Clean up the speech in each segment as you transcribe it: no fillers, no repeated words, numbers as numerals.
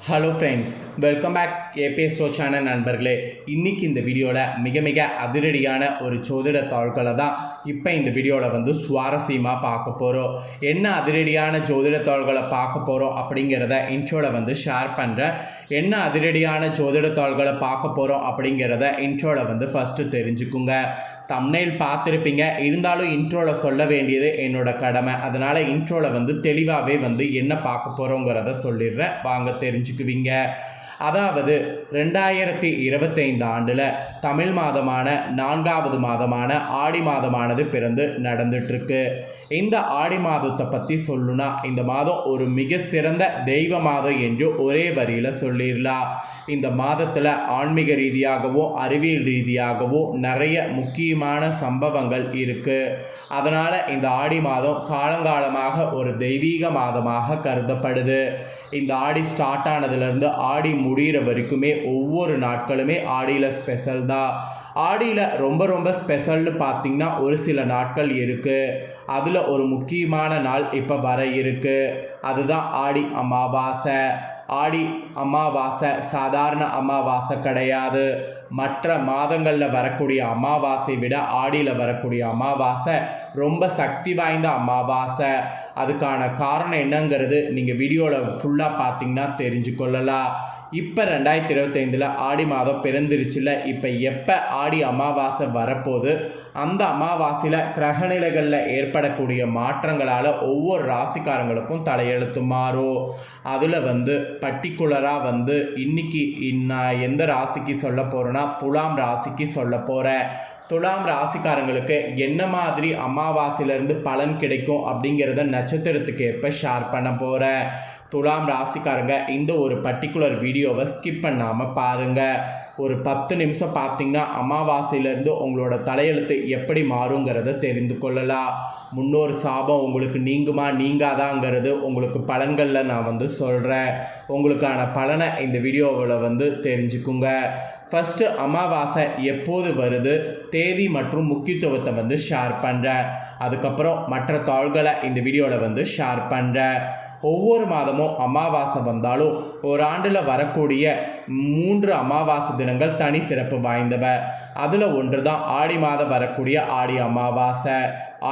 Hello friends, welcome back ABS show channel நண்பர்களே. இன்றைக்கி இந்த வீடியோவில் மிக அதிரடியான ஒரு ஜோதிட தாள்களை தான் இப்போ இந்த வீடியோவில் சுவாரஸ்யமாக பார்க்க போகிறோம். என்ன அதிரடியான ஜோதிட தாள்களை பார்க்க போகிறோம் அப்படிங்கிறத இன்ட்ரோவில் ஷேர் பண்ணுறேன். என்ன அதிரடியான ஜோதிட தாள்களை பார்க்க போகிறோம் அப்படிங்கிறத இன்ட்ரோவில் ஃபஸ்ட்டு தெரிஞ்சுக்குங்க. தம்ப்நெயில் பார்த்துருப்பீங்க, இருந்தாலும் இன்ட்ரோவில் சொல்ல வேண்டியது என்னோட கடமை. அதனால் இன்ட்ரோவில் தெளிவாகவே என்ன பார்க்க போகிறோங்கிறத சொல்லிடுறேன், வாங்க தெரிஞ்சுக்குவீங்க. அதாவது 2025 ஆண்டில் தமிழ் மாதமான 4வது மாதமான ஆடி மாதமானது பிறந்து நடந்துட்டுருக்கு. இந்த ஆடி மாதத்தை பற்றி சொல்லணும்னா இந்த மாதம் ஒரு மிக சிறந்த தெய்வ மாதம் என்று ஒரே வரியில் சொல்லிடலாம். இந்த மாதத்தில் ஆன்மீக ரீதியாகவும் அறிவியல் ரீதியாகவும் நிறைய முக்கியமான சம்பவங்கள் இருக்குது. அதனால் இந்த ஆடி மாதம் காலங்காலமாக ஒரு தெய்வீக மாதமாக கருதப்படுது. இந்த ஆடி ஸ்டார்ட் ஆனதுலேருந்து ஆடி முடிகிற வரைக்குமே ஒவ்வொரு நாட்களுமே ஆடியில் ஸ்பெஷல் தான். ஆடியில் ரொம்ப ஸ்பெஷல்னு பார்த்திங்கன்னா ஒரு சில நாட்கள் இருக்குது. அதில் ஒரு முக்கியமான நாள் இப்போ வர இருக்குது. அதுதான் ஆடி அமாவாசை. ஆடி அமாவாசை சாதாரண அமாவாசை கிடையாது. மற்ற மாதங்களில் வரக்கூடிய அமாவாசை விட ஆடியில் வரக்கூடிய அமாவாசை ரொம்ப சக்தி வாய்ந்த அமாவாசை. அதுக்கான காரணம் என்னங்கிறது நீங்கள் வீடியோவில் ஃபுல்லாக பார்த்தீங்கன்னா தெரிஞ்சு கொள்ளலாம். இப்போ 2025 ஆடி மாதம் பிறந்துருச்சுல. இப்போ எப்போ ஆடி அமாவாசை வரப்போது, அந்த அமாவாசையில் கிரகநிலைகளில் ஏற்படக்கூடிய மாற்றங்களால் ஒவ்வொரு ராசிக்காரங்களுக்கும் தலையெழுத்து மாறும். அதில் பர்டிகுலராக இன்றைக்கி நான் எந்த ராசிக்கு சொல்ல போகிறேன்னா துலாம் ராசிக்கு சொல்ல போகிறேன். துலாம் ராசிக்காரங்களுக்கு என்ன மாதிரி அமாவாசையிலேருந்து பலன் கிடைக்கும் அப்படிங்கிறத நட்சத்திரத்துக்கு ஏற்ப ஷேர் பண்ண போகிறேன். துலாம் ராசிக்காரங்க இந்த ஒரு பர்டிகுலர் வீடியோவை ஸ்கிப் பண்ணாமல் பாருங்கள். ஒரு 10 நிமிஷம் பார்த்திங்கன்னா அமாவாசையிலேருந்து உங்களோட தலையெழுத்து எப்படி மாறுங்கிறத தெரிந்து கொள்ளலாம். முன்னோர் சாபம் உங்களுக்கு நீங்குமா நீங்காதாங்கிறது உங்களுக்கு பலன்களில் நான் சொல்கிறேன். உங்களுக்கான பலனை இந்த வீடியோவில் தெரிஞ்சுக்குங்க. ஃபஸ்ட்டு அமாவாசை எப்போது வருது, தேதி மற்றும் முக்கியத்துவத்தை ஷேர் பண்ணுறேன். அதுக்கப்புறம் மற்ற தாள்களை இந்த வீடியோவில் ஷேர் பண்ணுறேன். ஒவ்வொரு மாதமும் அமாவாசை வந்தாலும் ஒரு ஆண்டில் வரக்கூடிய 3 அமாவாசை தினங்கள் தனி சிறப்பு வாய்ந்தவை. அதில் ஒன்று தான் ஆடி மாதம் வரக்கூடிய ஆடி அமாவாசை.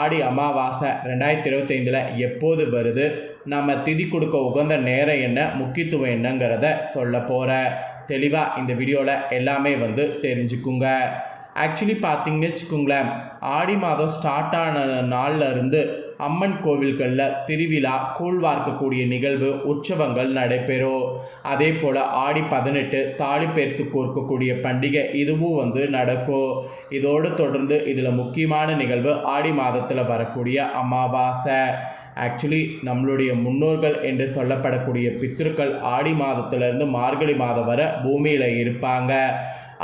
ஆடி அமாவாசை 2025 எப்போது வருது, நம்ம திதி கொடுக்க உகந்த நேரம் என்ன, முக்கியத்துவம் என்னங்கிறத சொல்ல போகிறேன். தெளிவாக இந்த வீடியோவில் எல்லாமே தெரிஞ்சுக்குங்க. ஆக்சுவலி பார்த்திங்கன்னு வச்சுக்கோங்களேன், ஆடி மாதம் ஸ்டார்ட் ஆன நாளில் இருந்து அம்மன் கோவில்களில் திருவிழா, கூழ் வார்க்கக்கூடிய நிகழ்வு, உற்சவங்கள் நடைபெறும். அதே போல் ஆடி 18 தாலி பெயர்த்து கோர்க்கக்கூடிய பண்டிகை இதுவும் நடக்கும். இதோடு தொடர்ந்து இதில் முக்கியமான நிகழ்வு ஆடி மாதத்தில் வரக்கூடிய அமாவாசை. ஆக்சுவலி நம்மளுடைய முன்னோர்கள் என்று சொல்லப்படக்கூடிய பித்ருக்கள் ஆடி மாதத்திலிருந்து மார்கழி மாதம் வரை பூமியில் இருப்பாங்க.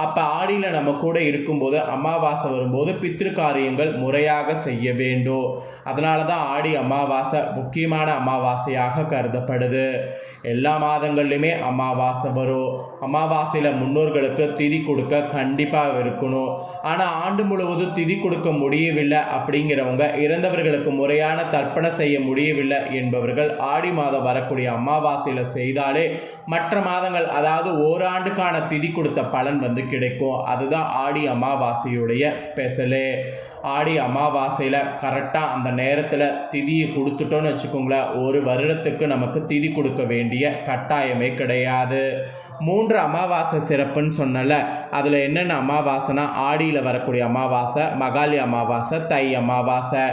அப்போ ஆடியில் நம்ம கூட இருக்கும்போது அமாவாசை வரும்போது பித்ரு காரியங்கள் முறையாக செய்ய வேண்டும். அதனால தான் ஆடி அமாவாசை முக்கியமான அமாவாசையாக கருதப்படுது. எல்லா மாதங்கள்லையுமே அமாவாசை வரும். அமாவாசையில் முன்னோர்களுக்கு திதி கொடுக்க கண்டிப்பாக இருக்கணும். ஆனால் ஆண்டு முழுவதும் திதி கொடுக்க முடியவில்லை அப்படிங்கிறவங்க, இறந்தவர்களுக்கு முறையான தர்ப்பணம் செய்ய முடியவில்லை என்பவர்கள் ஆடி மாதம் வரக்கூடிய அமாவாசையில் செய்தாலே மற்ற மாதங்கள், அதாவது ஓராண்டுக்கான திதி கொடுத்த பலன் கிடைக்கும். அதுதான் ஆடி அமாவாசையுடைய ஸ்பெஷலே. ஆடி அமாவாசையில் கரெக்டாக அந்த நேரத்தில் திதியை கொடுத்துட்டோன்னு வச்சுக்கோங்களேன், ஒரு வருடத்துக்கு நமக்கு திதி கொடுக்க வேண்டிய கட்டாயமே கிடையாது. 3 அமாவாசை சிறப்புன்னு சொன்னல, அதில் என்னென்ன அமாவாசைனா ஆடியில் வரக்கூடிய அமாவாசை, மகாலி அமாவாசை, தை அமாவாசை.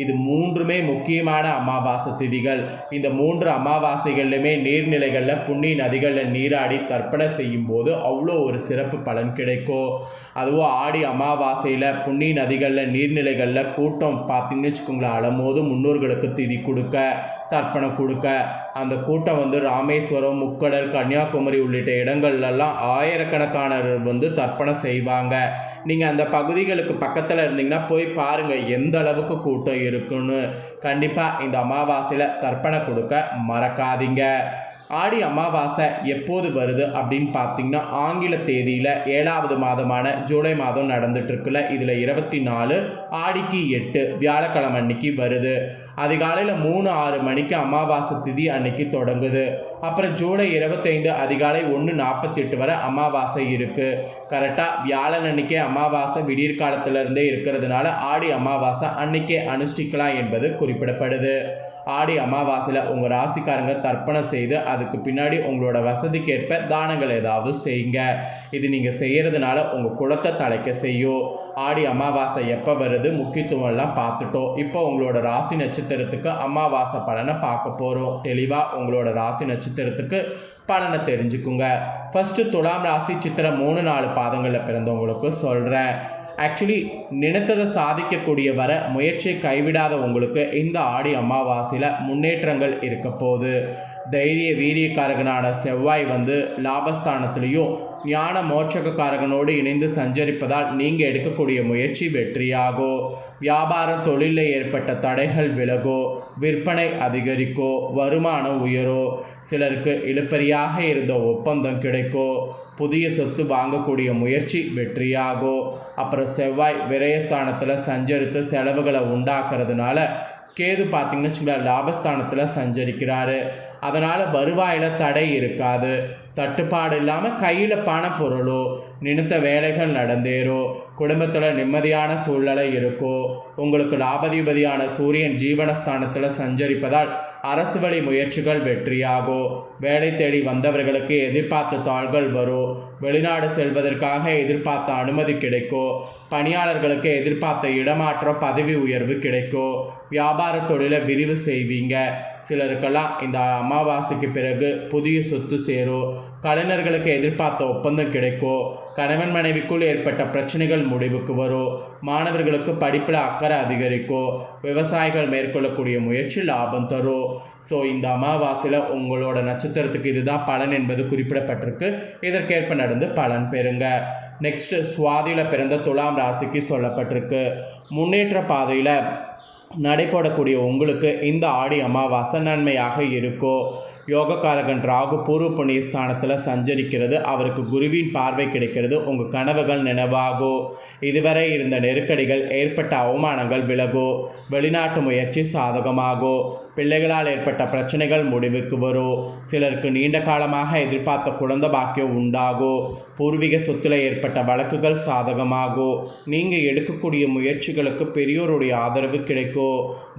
இது 3மே முக்கியமான அமாவாசை திதிகள். இந்த 3 அமாவாசைகள்லையுமே நீர்நிலைகளில் புண்ணிய நதிகளில் நீராடி தர்ப்பணம் செய்யும் போது அவ்வளோ ஒரு சிறப்பு பலன் கிடைக்கும். அதுவும் ஆடி அமாவாசையில் புண்ணிய நதிகளில் நீர்நிலைகளில் கூட்டம் பார்த்திங்கன்னு வச்சுக்கோங்களேன், அலமோது முன்னோர்களுக்கு திதி கொடுக்க, தர்ப்பணம் கொடுக்க. அந்த கூட்டம் ராமேஸ்வரம், முக்கடல், கன்னியாகுமரி உள்ளிட்ட இடங்கள்லாம் ஆயிரக்கணக்கானவர் தர்ப்பணம் செய்வாங்க. நீங்கள் அந்த பகுதிகளுக்கு பக்கத்தில் இருந்தீங்கன்னா போய் பாருங்கள் எந்த அளவுக்கு கூட்டம் இருக்குன்னு. கண்டிப்பாக இந்த அமாவாசையில் தர்ப்பணம் கொடுக்க மறக்காதீங்க. ஆடி அமாவாசை எப்போது வருது அப்படின்னு பார்த்தீங்கன்னா, ஆங்கில தேதியில் 7வது மாதமான ஜூலை மாதம் நடந்துட்டுருக்குல்ல, இதில் 24 ஆடிக்கு 8 வியாழக்கிழமை அன்னைக்கு வருது. அதிகாலையில் 3:06 மணிக்கு அமாவாசை திதி அன்னைக்கு தொடங்குது. அப்புறம் ஜூலை 25 அதிகாலை 1:48 வரை அமாவாசை இருக்குது. கரெக்டாக வியாழன் அன்னைக்கே அமாவாசை விடியற் காலத்திலிருந்தே இருக்கிறதுனால ஆடி அமாவாசை அன்னைக்கே அனுஷ்டிக்கலாம் என்பது குறிப்பிடப்படுது. ஆடி அமாவாசையில் உங்கள் ராசிக்காரங்க தர்ப்பணம் செய்து அதுக்கு பின்னாடி உங்களோட வசதிக்கேற்ப தானங்கள் ஏதாவது செய்யுங்க. இது நீங்கள் செய்கிறதுனால உங்கள் குலத்தை தலைக்க செய்யும். ஆடி அமாவாசை எப்போ வருது, முக்கியத்துவம்லாம் பார்த்துட்டோம். இப்போ உங்களோட ராசி நட்சத்திரத்துக்கு அமாவாசை பலனை பார்க்க போகிறோம். தெளிவாக உங்களோட ராசி நட்சத்திரத்துக்கு பலனை தெரிஞ்சுக்குங்க. ஃபஸ்ட்டு துலாம் ராசி சித்திரை 3-4 பாதங்களில் பிறந்தவங்களுக்கு சொல்கிறேன். ஆக்சுவலி நினைத்ததை சாதிக்கக்கூடிய வர முயற்சியை கைவிடாத உங்களுக்கு இந்த ஆடி அமாவாசையில் முன்னேற்றங்கள் இருக்க போகுது. தைரிய வீரியக்காரகனான செவ்வாய் லாபஸ்தானத்திலையும் ஞான மோட்சகாரகனோடு இணைந்து சஞ்சரிப்பதால் நீங்கள் எடுக்கக்கூடிய முயற்சி வெற்றியாகும். வியாபாரம் தொழிலில் ஏற்பட்ட தடைகள் விலகோ, விற்பனை அதிகரிக்கோ, வருமானம் உயரோ, சிலருக்கு இழுபறியாக இருந்த ஒப்பந்தம் கிடைக்கோ, புதிய சொத்து வாங்கக்கூடிய முயற்சி வெற்றியாகும். அப்புறம் செவ்வாய் விரயஸ்தானத்தில் சஞ்சரித்து செலவுகளை உண்டாக்குறதுனால கேது பார்த்திங்கன்னு வச்சுக்கோங்க லாபஸ்தானத்தில் சஞ்சரிக்கிறாரு. அதனால் வருவாயில் தடை இருக்காது. தட்டுப்பாடு இல்லாமல் கையில் பண பொருளோ நினைத்த வேலைகள் நடந்தேறோ, குடும்பத்தில் நிம்மதியான சூழ்நிலை இருக்கோ. உங்களுக்கு லாபதிபதியான சூரியன் ஜீவனஸ்தானத்தில் சஞ்சரிப்பதால் அரசு வழி முயற்சிகள் வெற்றியாகும். வேலை தேடி வந்தவர்களுக்கு எதிர்பார்த்த தாள்கள் வரும். வெளிநாடு செல்வதற்காக எதிர்பார்த்த அனுமதி கிடைக்கும். பணியாளர்களுக்கு எதிர்பார்த்த இடமாற்றம் பதவி உயர்வு கிடைக்கும். வியாபார தொழிலை விரிவு செய்வீங்க. சிலருக்கெல்லாம் இந்த அமாவாசைக்கு பிறகு புதிய சொத்து சேரும். கலைஞர்களுக்கு எதிர்பார்த்த ஒப்பந்தம் கிடைக்கும். கணவன் மனைவிக்குள் ஏற்பட்ட பிரச்சனைகள் முடிவுக்கு வரும். மாணவர்களுக்கு படிப்பில் அக்கறை அதிகரிக்கும். விவசாயிகள் மேற்கொள்ளக்கூடிய முயற்சி லாபம் தரும். ஸோ இந்த அமாவாசையில் உங்களோட நட்சத்திரத்துக்கு இதுதான் பலன் என்பது குறிப்பிடப்பட்டிருக்கு. இதற்கேற்ப நடந்து பலன் பெறுங்க. நெக்ஸ்ட்டு சுவாதியில் பிறந்த துலாம் ராசிக்கு சொல்லப்பட்டிருக்கு. முன்னேற்ற பாதையில் நடைபோடக்கூடிய உங்களுக்கு இந்த ஆடி அமாவாசை நன்மையாக இருக்கும். யோகக்காரகன் ராகு பூர்வ புண்ணிய ஸ்தானத்தில் சஞ்சரிக்கிறது. அவருக்கு குருவின் பார்வை கிடைக்கிறது. உங்கள் கனவுகள் நினைவாகும். இதுவரை இருந்த நெருக்கடிகள், ஏற்பட்ட அவமானங்கள் விலகும். வெளிநாட்டு முயற்சி சாதகமாகும். பிள்ளைகளால் ஏற்பட்ட பிரச்சனைகள் முடிவுக்கு வரும். சிலருக்கு நீண்ட காலமாக எதிர்பார்த்த குழந்தை பாக்கியம் உண்டாகும். பூர்வீக சொத்தில் ஏற்பட்ட வழக்குகள் சாதகமாகும். நீங்கள் எடுக்கக்கூடிய முயற்சிகளுக்கு பெரியோருடைய ஆதரவு கிடைக்கும்.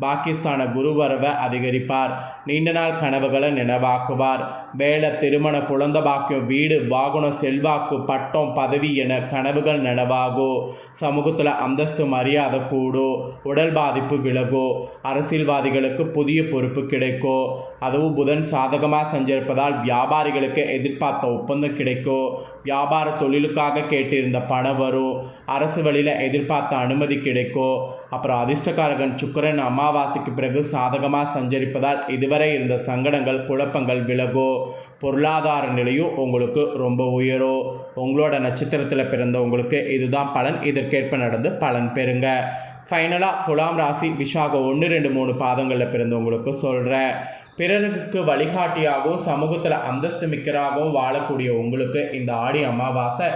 பாகிஸ்தான குரு வரவை அதிகரிப்பார். நீண்ட நாள் கனவுகளை நினைவாக்குவார். வேலை, திருமண, குழந்தை பாக்கியம், வீடு, வாகனம், செல்வாக்கு, பட்டம், பதவி என கனவுகள் நினைவாகும். சமூகத்தில் அந்தஸ்து மரியாதை கூடும். உடல் பாதிப்பு விலகும். அரசியல்வாதிகளுக்கு புதிய பொறுப்பு கிடைக்கும். அதுவும் புதன் சாதகமாக சஞ்சரிப்பதால் வியாபாரிகளுக்கு எதிர்பார்த்த ஒப்பந்தம் கிடைக்கும். வியாபார தொழிலுக்காக கேட்டிருந்த பணம் வரும். அரசு வழியில் எதிர்பார்த்த அனுமதி கிடைக்கும். அப்புறம் அதிர்ஷ்டக்காரகன் சுக்கிரன் அமாவாசைக்கு பிறகு சாதகமாக சஞ்சரிப்பதால் இதுவரை இருந்த சங்கடங்கள், குழப்பங்கள் விலகும். பொருளாதார நிலையும் உங்களுக்கு ரொம்ப உயரும். உங்களோட நட்சத்திரத்தில் பிறந்த உங்களுக்கு இதுதான் பலன். இதற்கேற்ப நடந்து பலன் பெறுங்க. ஃபைனலாக துலாம் ராசி விசாகம் 1, 2, 3 பாதங்களில் பிறந்தவங்களுக்கு சொல்கிறேன். பிறருக்கு வழிகாட்டியாகவும் சமூகத்தில் அந்தஸ்து மிக்கராகவும் வாழக்கூடிய உங்களுக்கு இந்த ஆடி அமாவாசை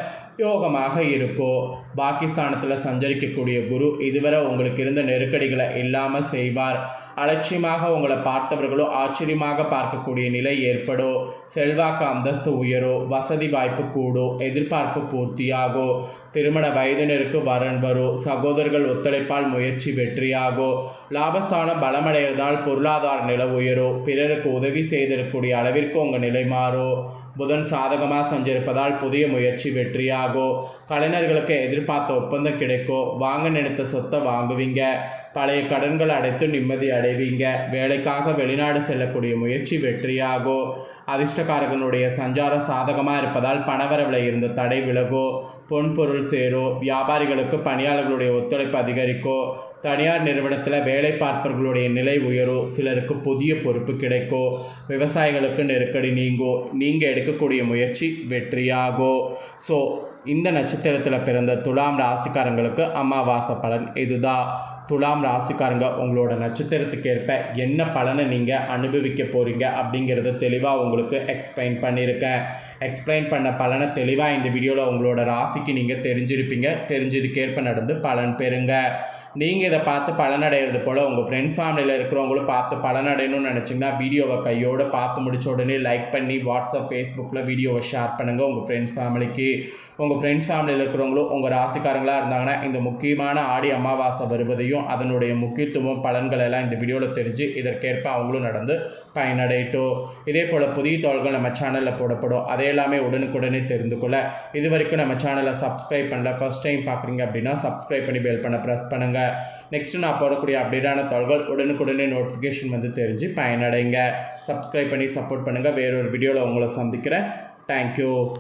யோகமாக இருக்கும். பாகிஸ்தானத்தில் சஞ்சரிக்கக்கூடிய குரு இதுவரை உங்களுக்கு இருந்த நெருக்கடிகளை இல்லாமல் செய்வார். அலட்சியமாக உங்களை பார்த்தவர்களும் ஆச்சரியமாக பார்க்கக்கூடிய நிலை ஏற்படும். செல்வாக்கு அந்தஸ்து உயரும். வசதி வாய்ப்பு கூடும். எதிர்பார்ப்பு பூர்த்தியாகும். திருமண வயதினருக்கு வரன் வரும். சகோதரர்கள் ஒத்துழைப்பால் முயற்சி வெற்றியாகும். லாபஸ்தானம் பலமடைவதால் பொருளாதார நிலை உயரும். பிறருக்கு உதவி செய்திருக்கக்கூடிய அளவிற்கு உங்கள் நிலை மாறும். புதன் சாதகமாக சஞ்சரிப்பதால் புதிய முயற்சி வெற்றியாகும். கலைஞர்களுக்கு எதிர்பார்த்த ஒப்பந்தம் கிடைக்கும். வாங்க நினைத்த சொத்தை வாங்குவீங்க. பழைய கடன்கள் அடைத்து நிம்மதி அடைவீங்க. வேலைக்காக வெளிநாடு செல்லக்கூடிய முயற்சி வெற்றியாகும். அதிர்ஷ்டக்காரகனுடைய சஞ்சாரம் சாதகமாக இருப்பதால் பணவரவில் இருந்த தடை விலகும். பொன்பொருள் சேரும். வியாபாரிகளுக்கு பணியாளர்களுடைய ஒத்துழைப்பு அதிகரிக்கும். தனியார் நிறுவனத்தில் வேலை பார்ப்பவர்களுடைய நிலை உயரும். சிலருக்கு புதிய பொறுப்பு கிடைக்கும். விவசாயிகளுக்கு நெருக்கடி நீங்கும். நீங்கள் எடுக்கக்கூடிய முயற்சி வெற்றியாகும். ஸோ இந்த நட்சத்திரத்தில் பிறந்த துலாம் ராசிக்காரங்களுக்கு அமாவாசை பலன் இதுதான். துலாம் ராசிக்காரங்க உங்களோட நட்சத்திரத்துக்கு ஏற்ப என்ன பலனை நீங்கள் அனுபவிக்க போகிறீங்க அப்படிங்கிறத தெளிவாக உங்களுக்கு எக்ஸ்பிளைன் பண்ணியிருக்கேன். எக்ஸ்பிளைன் பண்ண பலனை தெளிவாக இந்த வீடியோவில் உங்களோட ராசிக்கு நீங்கள் தெரிஞ்சிருப்பீங்க. தெரிஞ்சதுக்கேற்ப நடந்து பலன் பெறுங்க. நீங்கள் இதை பார்த்து பலனடைகிறது போல் உங்கள் ஃப்ரெண்ட்ஸ் ஃபேமிலியில் இருக்கிறவங்களும் பார்த்து பலனடையணும்னு நினச்சிங்கன்னா வீடியோவை கையோடு பார்த்து முடிச்ச உடனே லைக் பண்ணி வாட்ஸ்அப் ஃபேஸ்புக்கில் வீடியோவை ஷேர் பண்ணுங்கள் உங்கள் ஃப்ரெண்ட்ஸ் ஃபேமிலிக்கு. உங்கள் ஃப்ரெண்ட்ஸ் ஃபேமிலியில் இருக்கிறவங்களும் உங்கள் ராசிக்காரங்களாக இருந்தாங்கன்னா இந்த முக்கியமான ஆடி அமாவாசை வருவதையும் அதனுடைய முக்கியத்துவம் பலன்கள் எல்லாம் இந்த வீடியோவில் தெரிஞ்சு இதற்கேற்ப அவங்களும் நடந்து பயனடையட்டும். இதே போல் புதிய தகவல்கள் நம்ம சேனலில் போடப்படும். அதை எல்லாமே உடனுக்குடனே தெரிந்து கொள்ள இது வரைக்கும் நம்ம சேனலை சப்ஸ்கிரைப் பண்ணல, ஃபர்ஸ்ட் டைம் பார்க்குறீங்க அப்படின்னா சப்ஸ்கிரைப் பண்ணி பெல் பண்ண ப்ரெஸ் பண்ணுங்கள். நெக்ஸ்ட்டு நான் போடக்கூடிய அப்டேட்டான தகவல்கள் உடனுக்குடனே நோட்டிஃபிகேஷன் வந்து தெரிஞ்சு பயனடைங்க. சப்ஸ்கிரைப் பண்ணி சப்போர்ட் பண்ணுங்கள். வேறொரு வீடியோவில் உங்களை சந்திக்கிறேன். தேங்க்யூ.